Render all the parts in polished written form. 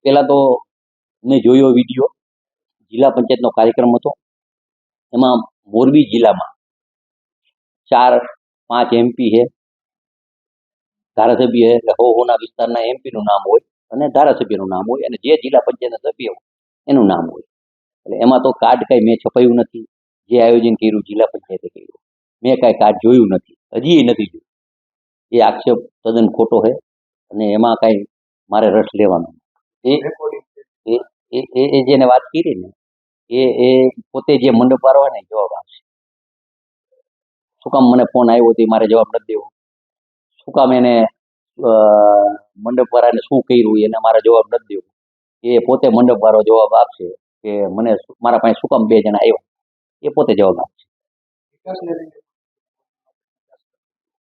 પહેલા તો મેં જોયો વિડીયો, જિલ્લા પંચાયતનો કાર્યક્રમ હતો. એમાં મોરબી જિલ્લામાં 4-5 MP છે, ધારાસભ્ય છે, એટલે હોના વિસ્તારના MP નું નામ હોય અને ધારાસભ્યનું નામ હોય અને જે જિલ્લા પંચાયતના સભ્ય હોય એનું નામ હોય. એટલે એમાં તો કાર્ડ કાંઈ મેં છપાયું નથી. જે આયોજન કર્યું જિલ્લા પંચાયતે કર્યું, મેં કાંઈ કાર્ડ જોયું નથી, હજી નથી જોયું. એ આક્ષેપ તદ્દન ખોટો છે અને એમાં કાંઈ મારે રસ લેવાનો એ એ એ એ જેને વાત કરી ને એ પોતે જે મંડપવાળો હોય ને જવાબ આપશે. શું કામ મને ફોન આવ્યો હતો મારે જવાબ નથી દેવો? શું કામ એને મંડપવાળાને શું કર્યું એને મારે જવાબ નથી દેવો? એ પોતે મંડપવાળો જવાબ આપશે કે મને મારા પાસે શું કામ 2 જણા આવ્યા, એ પોતે જવાબ આપશે.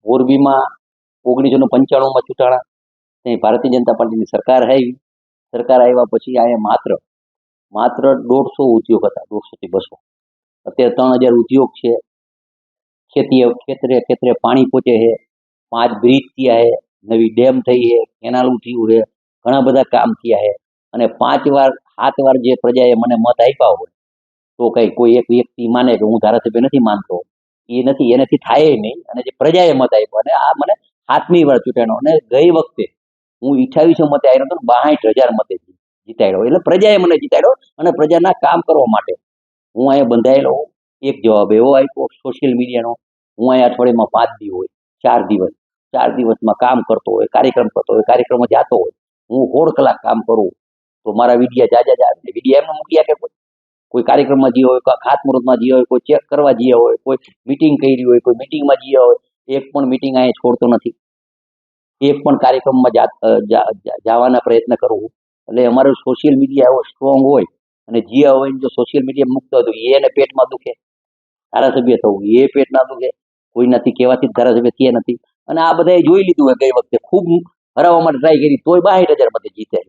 મોરબીમાં 1995માં ચૂંટાણા, ત્યાં ભારતીય જનતા પાર્ટીની સરકાર આવી. સરકાર આવ્યા પછી અહીંયા માત્ર 150 ઉદ્યોગ હતા, 150 થી 200. અત્યારે 3000 ઉદ્યોગ છે. ખેતરે પાણી પહોંચે છે, 5 બ્રિજ થયા છે, નવી ડેમ થઈ છે, કેનાલું થયું છે, ઘણા બધા કામ થયા છે. અને 5 વાર 7 વાર જે પ્રજાએ મને મત આપ્યા હોય તો કઈ કોઈ એક વ્યક્તિ માને કે હું ધારાસભ્ય નથી માનતો, એ નથી, એનાથી થાય નહીં. અને જે પ્રજાએ મત આપ્યો અને આ મને 7મી વાર ચૂંટાણો અને ગઈ વખતે હું 2800 મતે આવ્યો હતો, 62,000 મતે જીતાડ્યો. એટલે પ્રજાએ મને જીતાડ્યો અને પ્રજાના કામ કરવા માટે હું અહીંયા બંધાયેલો. એક જવાબ એવો આપ્યો સોશિયલ મીડિયાનો, હું અહીંયા અઠવાડિયામાં 5 દી હોય, 4 દિવસમાં કામ કરતો હોય, કાર્યક્રમ કરતો હોય, કાર્યક્રમમાં જતો હોય, હું 16 કલાક કામ કરું તો મારા વિડિયા જાજા જાય. વિડિયા એમને મૂક્યા કે કોઈ કાર્યક્રમમાં જઈએ હોય, કોઈ ખાતમુહૂર્તમાં જઈએ હોય, કોઈ ચેક કરવા જઈએ હોય, કોઈ મિટિંગ કરી હોય, કોઈ મિટિંગમાં જઈએ હોય, એક પણ મિટિંગ અહીંયા છોડતો નથી, એક પણ કાર્યક્રમમાં જવાના પ્રયત્ન કરું. એટલે અમારું સોશિયલ મીડિયા એવો સ્ટ્રોંગ હોય અને જીયા હોય જો સોશિયલ મીડિયા મૂકતો હોય તો એને પેટમાં દુખે, ધારાસભ્ય થવું એ પેટ ના દુખે, કોઈ નથી કહેવાથી ધારાસભ્ય થયા નથી. અને આ બધાએ જોઈ લીધું હોય, ગઈ વખતે ખૂબ હરાવવા માટે ટ્રાય કરી તોય 62,000 મતે જીતે.